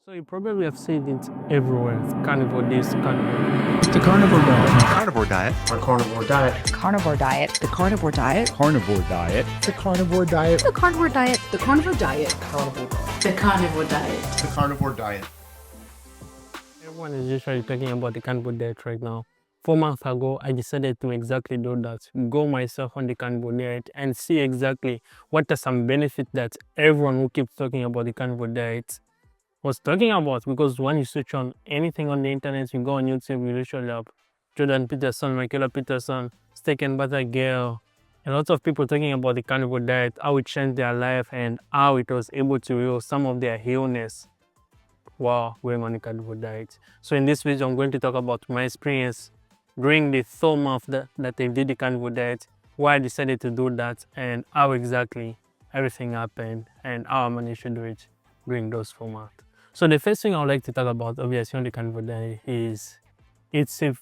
So you probably have seen it everywhere. Carnivore this, carnivore. The carnivore diet. Carnivore diet. The carnivore diet. Carnivore diet. The carnivore diet. Carnivore diet. The carnivore diet. The carnivore diet. The carnivore diet. Carnivore diet. The carnivore diet. The carnivore diet. Everyone is usually talking about the carnivore diet right now. 4 months ago, I decided to exactly do that. Go myself on the carnivore diet and see exactly what are some benefits that everyone who keeps talking about the carnivore diet was talking about. Because when you search on anything on the internet, you go on YouTube, you literally have Jordan Peterson, Michaela Peterson, Steak and Butter Girl, a lot of people talking about the carnivore diet, how it changed their life and how it was able to heal some of their illness while going on the carnivore diet. So in this video, I'm going to talk about my experience during the 4 months that I did the carnivore diet, why I decided to do that, and how exactly everything happened and how I managed to do it during those 4 months. So the first thing I would like to talk about, obviously, on the carnivore diet is it's a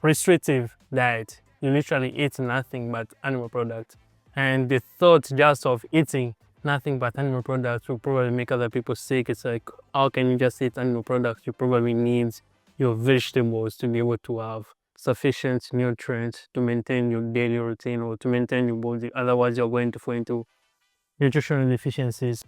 restrictive diet. You literally eat nothing but animal products. And the thought just of eating nothing but animal products will probably make other people sick. It's like, how can you just eat animal products? You probably need your vegetables to be able to have sufficient nutrients to maintain your daily routine or to maintain your body. Otherwise, you're going to fall into nutritional deficiencies.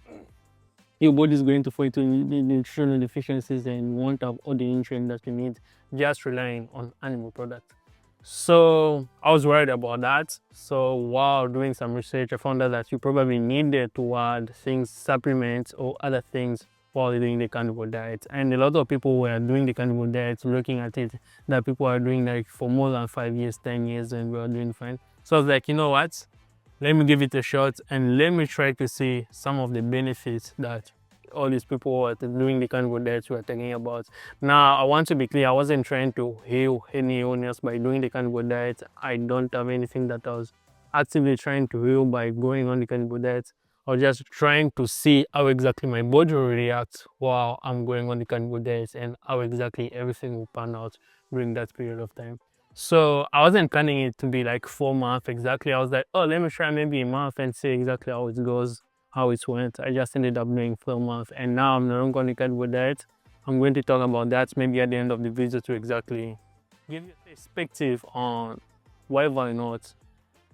Your body is going to fall into nutritional deficiencies and you won't have all the nutrients that you need just relying on animal products. So I was worried about that. So while doing some research, I found out that you probably needed to add things, supplements or other things while doing the carnivore diet. And a lot of people were doing the carnivore diet, looking at it, that people are doing like for more than 5 years, 10 years, and we are doing fine. So I was like, you know what? Let me give it a shot and let me try to see some of the benefits that all these people who are doing the carnivore diet were talking about. Now, I want to be clear, I wasn't trying to heal any illness by doing the carnivore diet. I don't have anything that I was actively trying to heal by going on the carnivore diet. I was just trying to see how exactly my body will react while I'm going on the carnivore diet and how exactly everything will pan out during that period of time. So I wasn't planning it to be like 4 months exactly. I was like, oh, let me try maybe a month and see exactly how it goes, how it went. I just ended up doing 4 months and now I'm no longer on the carnivore diet. I'm going to talk about that maybe at the end of the video to exactly give you a perspective on whether or not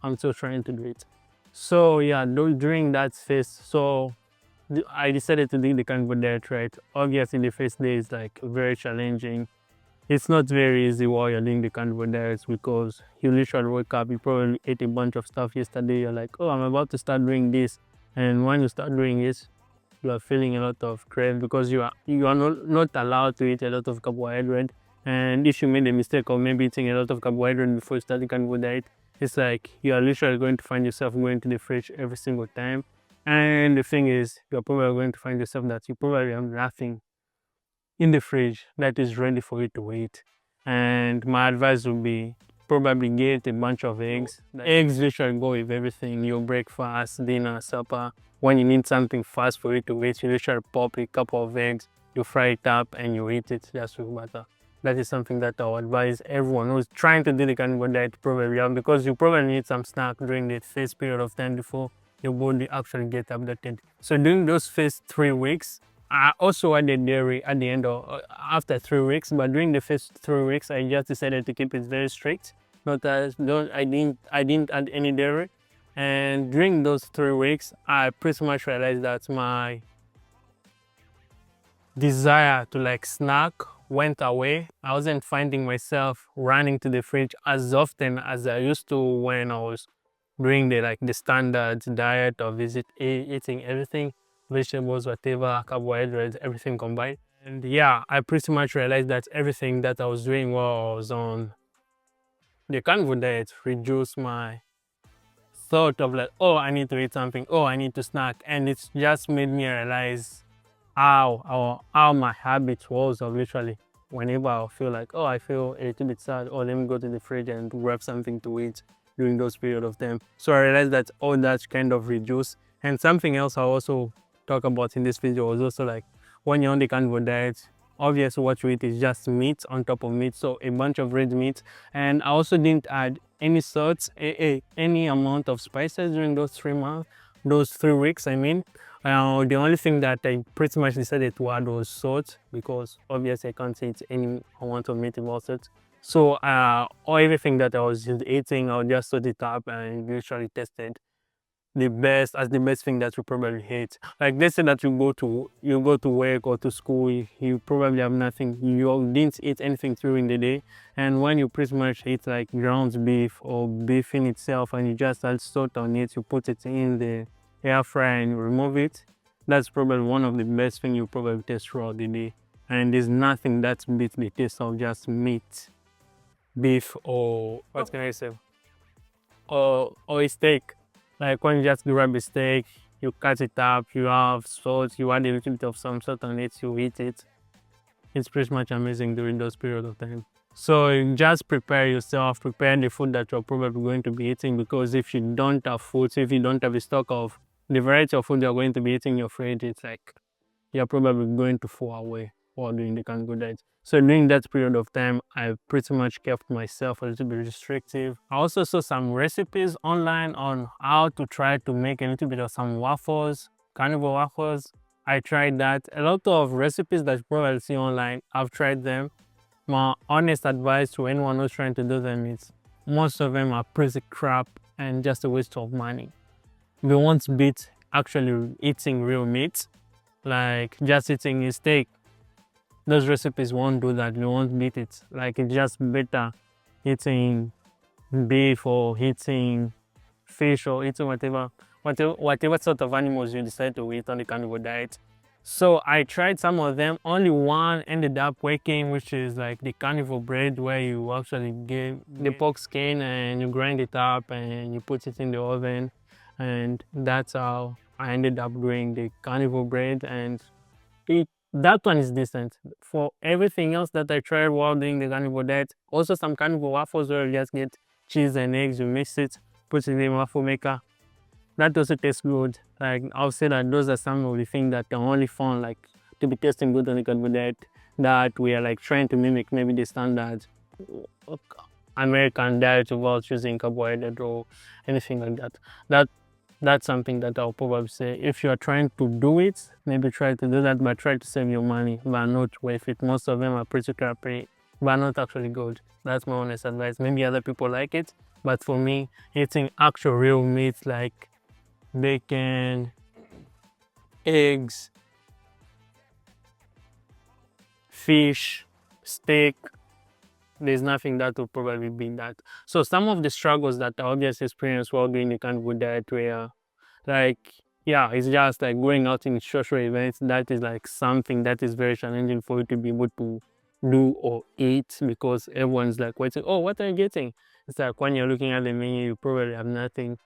I'm still trying to do it. So yeah, during that phase, so I decided to do the carnivore diet, right? Obviously the first day is like very challenging. It's not very easy while you're doing the carnivore diet because you literally wake up, you probably ate a bunch of stuff yesterday, you're like, oh, I'm about to start doing this. And when you start doing this, you are feeling a lot of crave because you are not allowed to eat a lot of carbohydrate. And if you made a mistake of maybe eating a lot of carbohydrate before you start the carnivore diet, it's like you are literally going to find yourself going to the fridge every single time. And the thing is, you're probably going to find yourself that you probably have nothing in the fridge that is ready for you to eat. And my advice would be probably get a bunch of eggs. The eggs literally go with everything, your breakfast, dinner, supper. When you need something fast for you to eat, you literally pop a couple of eggs, you fry it up and you eat it just with butter. That is something that I would advise everyone who's trying to do the carnivore diet probably have, because you probably need some snack during the first period of time before your body actually gets updated. So during those first 3 weeks, I also added dairy at the end of after 3 weeks, but during the first 3 weeks, I just decided to keep it very strict. Not as I didn't add any dairy, and during those 3 weeks, I pretty much realized that my desire to like snack went away. I wasn't finding myself running to the fridge as often as I used to when I was doing the standard diet of eating everything, vegetables, whatever, carbohydrates, everything combined. And yeah, I pretty much realized that everything that I was doing while I was on the carnivore diet reduced my thought of like, oh, I need to eat something, oh, I need to snack. And it's just made me realize how my habit was of literally whenever I feel like, oh, I feel a little bit sad, oh, let me go to the fridge and grab something to eat during those period of time. So I realized that all that kind of reduced. And something else I also talk about in this video was also like, when you're on the carnivore diet, obviously what you eat is just meat on top of meat, so a bunch of red meat. And I also didn't add any salts, any amount of spices during those 3 months. those 3 weeks, I mean. The only thing that I pretty much decided to add was salt, because obviously I can't eat any amount of meat without it. So all everything that I was eating, I'll just sort it up and usually tested the best thing that you probably hate. Like, let's say that you go to work or to school, you probably have nothing, you didn't eat anything during the day, and when you pretty much eat like ground beef or beef in itself and you just add salt on it, you put it in the air fryer and you remove it, that's probably one of the best things you probably taste throughout the day. And there's nothing that beats the taste of just meat, beef, or what can I say, or a steak. Like when you just grab a steak, you cut it up, you have salt, you add a little bit of some salt on it, you eat it. It's pretty much amazing during those periods of time. So you just prepare yourself, prepare the food that you're probably going to be eating, because if you don't have food, if you don't have a stock of the variety of food you're going to be eating in your fridge, it's like you're probably going to fall away while doing the carnivore diet. So during that period of time, I pretty much kept myself a little bit restrictive. I also saw some recipes online on how to try to make a little bit of some waffles, carnivore waffles. I tried that. A lot of recipes that you probably see online, I've tried them. My honest advice to anyone who's trying to do them is most of them are pretty crap and just a waste of money. We won't beat actually eating real meat, like just eating a steak. Those recipes won't do that. You won't beat it. Like, it's just better eating beef or eating fish or eating whatever sort of animals you decide to eat on the carnivore diet. So I tried some of them. Only one ended up working, which is like the carnivore bread, where you actually get the pork skin and you grind it up and you put it in the oven, and that's how I ended up doing the carnivore bread. And that one is decent. For everything else that I tried while doing the carnivore diet, also some carnivore waffles where you just get cheese and eggs, you mix it, put it in the waffle maker. That also tastes good. Like, I'll say that those are some of the things that are only found like to be tasting good on the carnivore diet, that we are like trying to mimic maybe the standard American diet without using carbohydrate or anything like that. That's something that I'll probably say, if you are trying to do it, maybe try to do that, but try to save your money. But not worth it. Most of them are pretty crappy, but not actually good. That's my honest advice. Maybe other people like it, but for me, eating actual real meat like bacon, eggs, fish, steak, there's nothing that will probably beat that. So some of the struggles that I obviously experienced while doing the carnivore diet were like, yeah, it's just like going out in social events. That is like something that is very challenging for you to be able to do or eat, because everyone's like waiting, oh, what are you getting? It's like when you're looking at the menu, you probably have nothing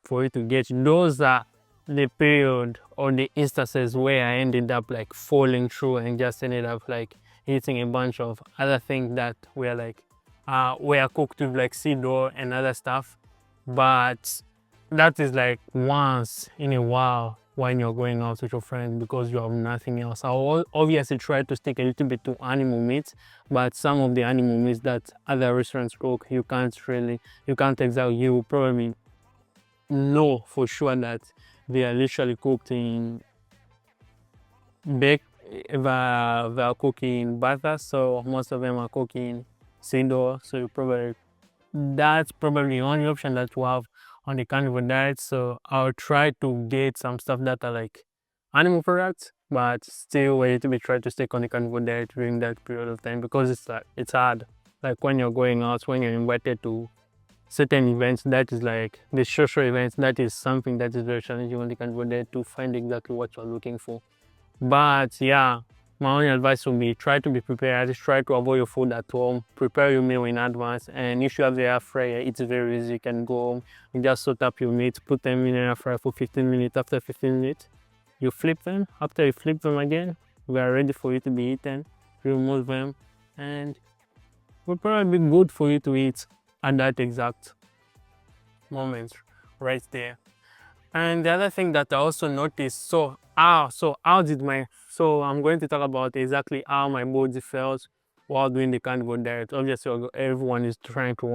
for you to get. Those are the period or the instances where I ended up like falling through and just ended up like eating a bunch of other things that were like were cooked with like seed oil and other stuff. But that is like once in a while when you're going out with your friends, because you have nothing else. I'll obviously try to stick a little bit to animal meat, but some of the animal meats that other restaurants cook, you can't exactly, you probably know for sure that they are literally cooked in bake, they are cooking butter, so most of them are cooking seed oil. So that's probably the only option that we have on the carnivore diet. So I'll try to get some stuff that are like animal products, but still we need to be try to stick on the carnivore diet during that period of time, because it's hard. Like when you're going out, when you're invited to certain events, that is like the social events, that is something that is very challenging on the carnivore diet, to find exactly what you're looking for. But yeah, my only advice would be try to be prepared. Just try to avoid your food at home. Prepare your meal in advance. And if you have the air fryer, it's very easy. You can go home, you just sort up your meat, put them in the air fryer for 15 minutes. After 15 minutes, you flip them. After you flip them again, we are ready for you to be eaten. Remove them, and will probably be good for you to eat at that exact moment right there. And the other thing that I also noticed, so I'm going to talk about exactly how my body felt while doing the carnivore diet. Obviously, everyone is trying to,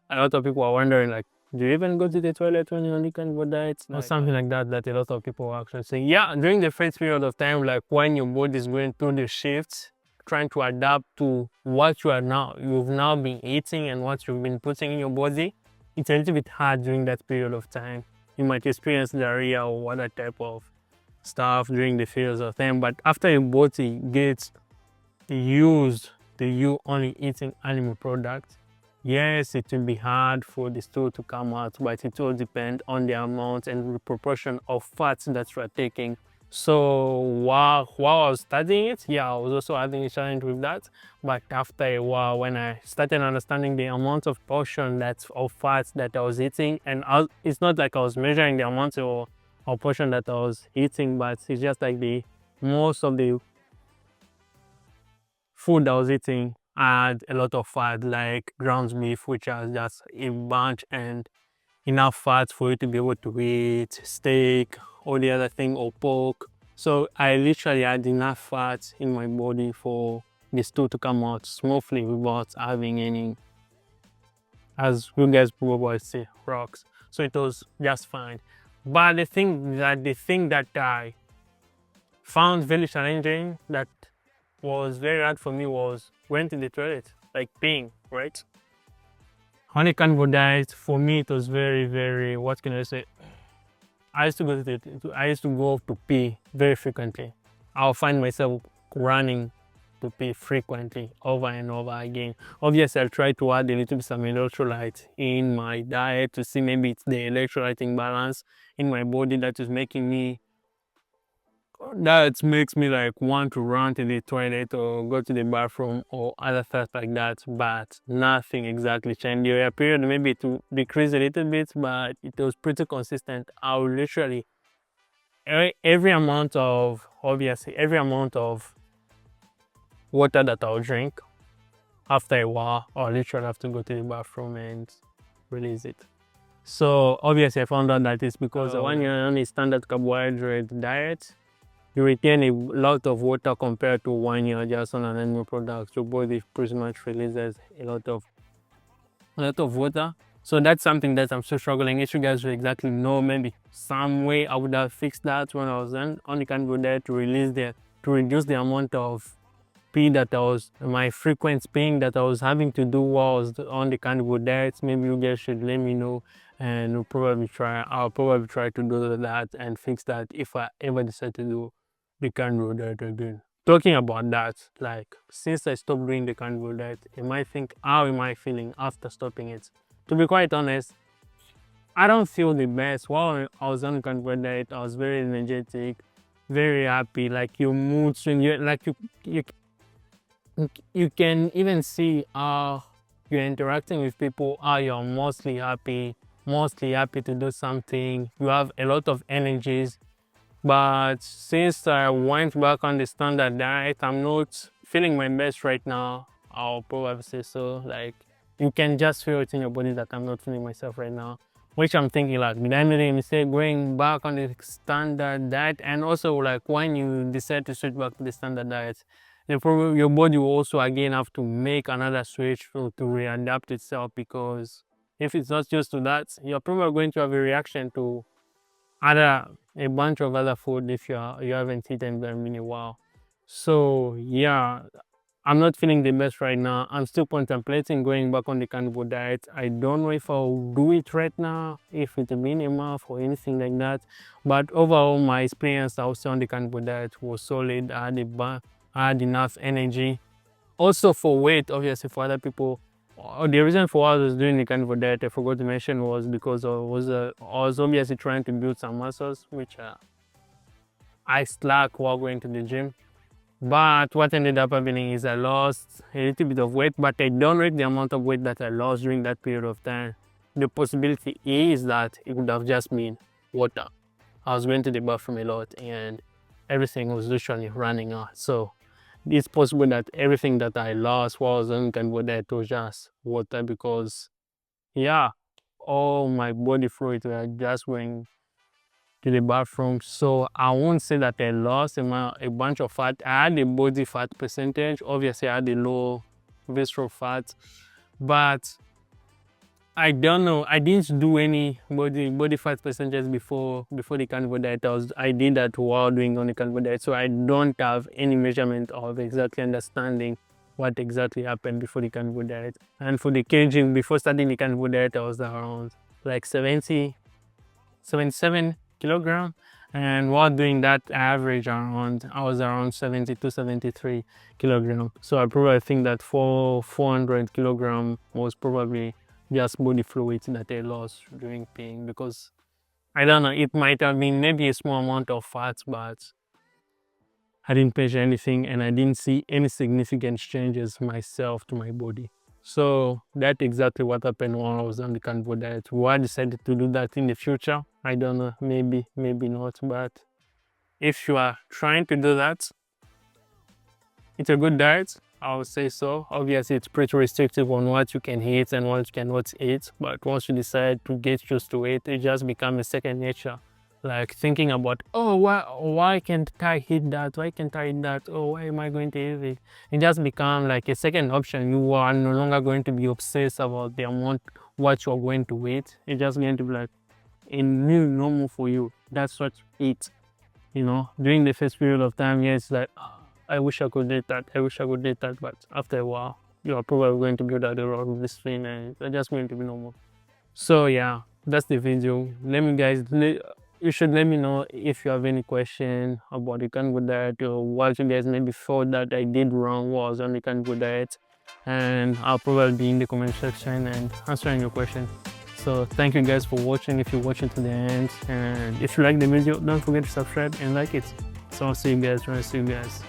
a lot of people are wondering like, do you even go to the toilet when you're on the carnivore diet? Or something like that, that a lot of people are actually saying. Yeah, during the first period of time, like when your body is going through the shifts, trying to adapt to what you've now been eating and what you've been putting in your body, it's a little bit hard during that period of time. You might experience diarrhea or other type of stuff during the periods of time, but after your body gets used to you only eating animal products, yes, it will be hard for the stool to come out, but it will depend on the amount and the proportion of fats that you are taking. So while I was studying it, yeah, I was also having a challenge with that. But after a while, when I started understanding the amount of portion of fats that I was eating, and it's not like I was measuring the amount or portion that I was eating, but it's just like the most of the food I was eating had a lot of fat, like ground beef, which has just a bunch and enough fat for you to be able to eat steak or the other thing, or pork. So I literally had enough fat in my body for the stool to come out smoothly without having any, as you guys probably say, rocks. So it was just fine. But the thing that I found very challenging, that was very hard for me, was going to the toilet, like peeing, right? On a carnivore diet, for me, it was very, very, what can I say? I used to go to pee very frequently. I'll find myself running to pee frequently, over and over again. Obviously, I'll try to add a little bit some electrolyte in my diet to see maybe it's the electrolyte imbalance in my body that makes me like want to run to the toilet or go to the bathroom or other stuff like that, but nothing exactly changed. There were a period maybe to decrease a little bit, but it was pretty consistent. I would literally every amount of water that I'll drink, after a while I'll literally have to go to the bathroom and release it. So obviously I found out that it's because when you're on a standard carbohydrate diet, you retain a lot of water compared to when you're just on an animal product. Your body pretty much releases a lot of water. So that's something that I'm still struggling. If you guys will exactly know, maybe some way I would have fixed that when I was on the carnivore diet, to reduce the amount of pee that my frequent peeing that I was having to do while I was on the carnivore diet. Maybe you guys should let me know, and I'll probably try to do that and fix that if I ever decide to do the carnivore diet again. Talking about that, like since I stopped doing the carnivore diet, how am I feeling after stopping it? To be quite honest, I don't feel the best. While I was on the carnivore diet, I was very energetic, very happy. Like your mood swing, you can even see how you're interacting with people, how you're mostly happy to do something. You have a lot of energies. But since I went back on the standard diet, I'm not feeling my best right now. I'll probably say so. Like, you can just feel it in your body that I'm not feeling myself right now. Which I'm thinking, like, did I make a mistake going back on the standard diet? And also, like, when you decide to switch back to the standard diet, your body will also again have to make another switch to readapt itself, because if it's not used to that, you're probably going to have a reaction to a bunch of other food if you haven't eaten them in a while. So yeah, I'm not feeling the best right now. I'm still contemplating going back on the carnivore diet. I don't know if I'll do it right now, if it'll be enough or anything like that. But overall, my experience also on the carnivore diet was solid. I had enough energy. Also for weight, obviously for other people, the reason for why I was doing the carnivore diet, I forgot to mention, was because I was obviously trying to build some muscles, which I slack while going to the gym. But what ended up happening is I lost a little bit of weight, but I don't rate the amount of weight that I lost during that period of time. The possibility is that it would have just been water. I was going to the bathroom a lot and everything was literally running out. So it's possible that everything that I lost while I was on carnivore diet was just water, because yeah, all my body fluids were just going to the bathroom. So I won't say that I lost a bunch of fat. I had a body fat percentage. Obviously I had a low visceral fat, but I don't know. I didn't do any body fat percentages before the carnivore diet. I did that while doing on the carnivore diet, so I don't have any measurement of exactly understanding what exactly happened before the carnivore diet. And for the kg, before starting the carnivore diet, I was around like 77 kilogram, and while doing that, I was around 72 73 kilogram. So I probably think that 400 kilogram was probably just body fluid that I lost during peeing, because I don't know, it might have been maybe a small amount of fat, but I didn't measure anything and I didn't see any significant changes myself to my body. So that's exactly what happened while I was on the carnivore diet. Why I decided to do that in the future, I don't know, maybe not. But if you are trying to do that, it's a good diet, I would say so. Obviously, it's pretty restrictive on what you can eat and what you cannot eat. But once you decide to get used to it, it just becomes a second nature. Like thinking about, oh, why can't I eat that? Why can't I eat that? Oh, why am I going to eat it? It just becomes like a second option. You are no longer going to be obsessed about the amount what you're going to eat. It's just going to be like a new normal for you. That's what you eat. You know, during the first period of time, yeah, it's like, "Oh, I wish I could eat that. I wish I could eat that." But after a while, you are probably going to build out the road with this thing, and it's just going to be normal. So yeah, that's the video. You should let me know if you have any question about the carnivore diet, or what you guys maybe thought that I did wrong while I was on the carnivore diet, and I'll probably be in the comment section and answering your question. So thank you guys for watching, if you're watching to the end, and if you like the video, don't forget to subscribe and like it. So I'll see you guys when I see you guys.